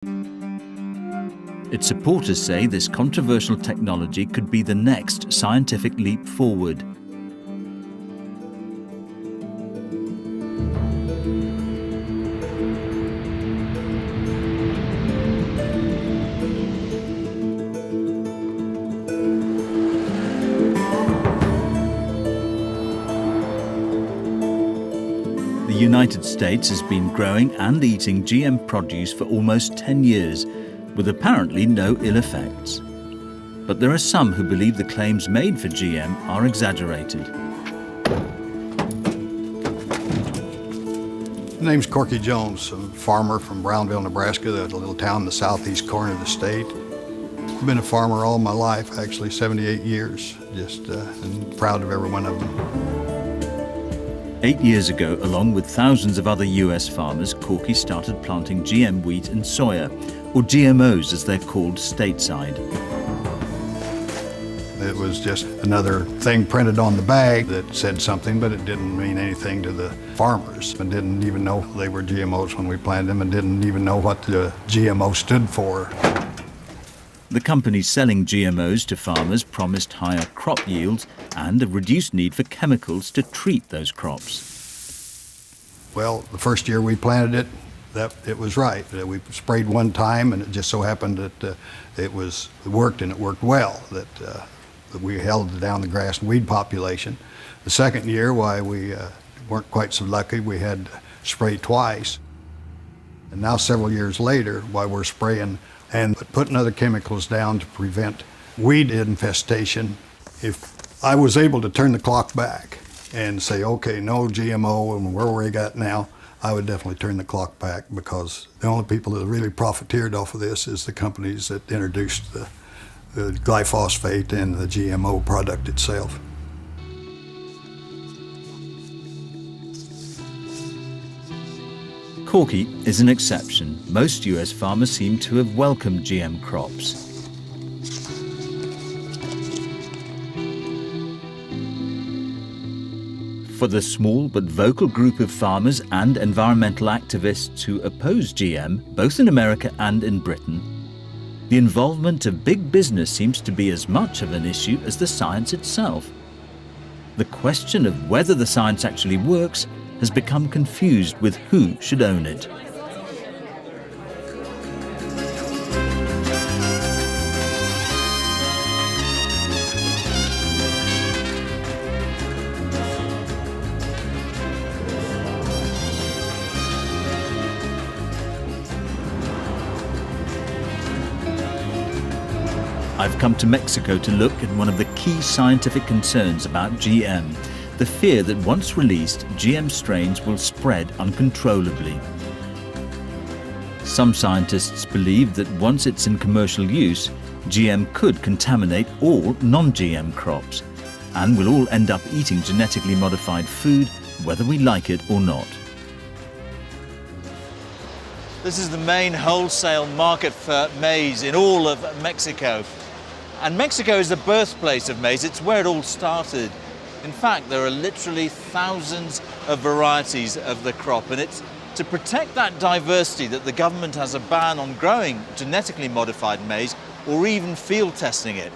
Its supporters say this controversial technology could be the next scientific leap forward. The United States has been growing and eating GM produce for almost 10 years, with apparently no ill effects. But there are some who believe the claims made for GM are exaggerated. My name's Corky Jones. I'm a farmer from Brownville, Nebraska, a little town in the southeast corner of the state. I've been a farmer all my life, actually 78 years, and proud of every one of them. 8 years ago, along with thousands of other US farmers, Corky started planting GM wheat and soya, or GMOs as they're called stateside. It was just another thing printed on the bag that said something, but it didn't mean anything to the farmers. And didn't even know they were GMOs when we planted them, and didn't even know what the GMO stood for. The companies selling GMOs to farmers promised higher crop yields and a reduced need for chemicals to treat those crops. Well, the first year we planted it, it was right. We sprayed one time, and it just so happened that it worked, and it worked well, that we held down the grass and weed population. The second year, why we weren't quite so lucky, we had to spray twice. And now several years later, why we're spraying and putting other chemicals down to prevent weed infestation. If I was able to turn the clock back and say, okay, no GMO and where we're at now, I would definitely turn the clock back, because the only people that really profiteered off of this is the companies that introduced the glyphosate and the GMO product itself. Corky is an exception. Most US farmers seem to have welcomed GM crops. For the small but vocal group of farmers and environmental activists who oppose GM, both in America and in Britain, the involvement of big business seems to be as much of an issue as the science itself. The question of whether the science actually works has become confused with who should own it. I've come to Mexico to look at one of the key scientific concerns about GM, the fear that once released, GM strains will spread uncontrollably. Some scientists believe that once it's in commercial use, GM could contaminate all non-GM crops, and we'll all end up eating genetically modified food, whether we like it or not. This is the main wholesale market for maize in all of Mexico. And Mexico is the birthplace of maize. It's where it all started. In fact, there are literally thousands of varieties of the crop, and it's to protect that diversity that the government has a ban on growing genetically modified maize or even field testing it.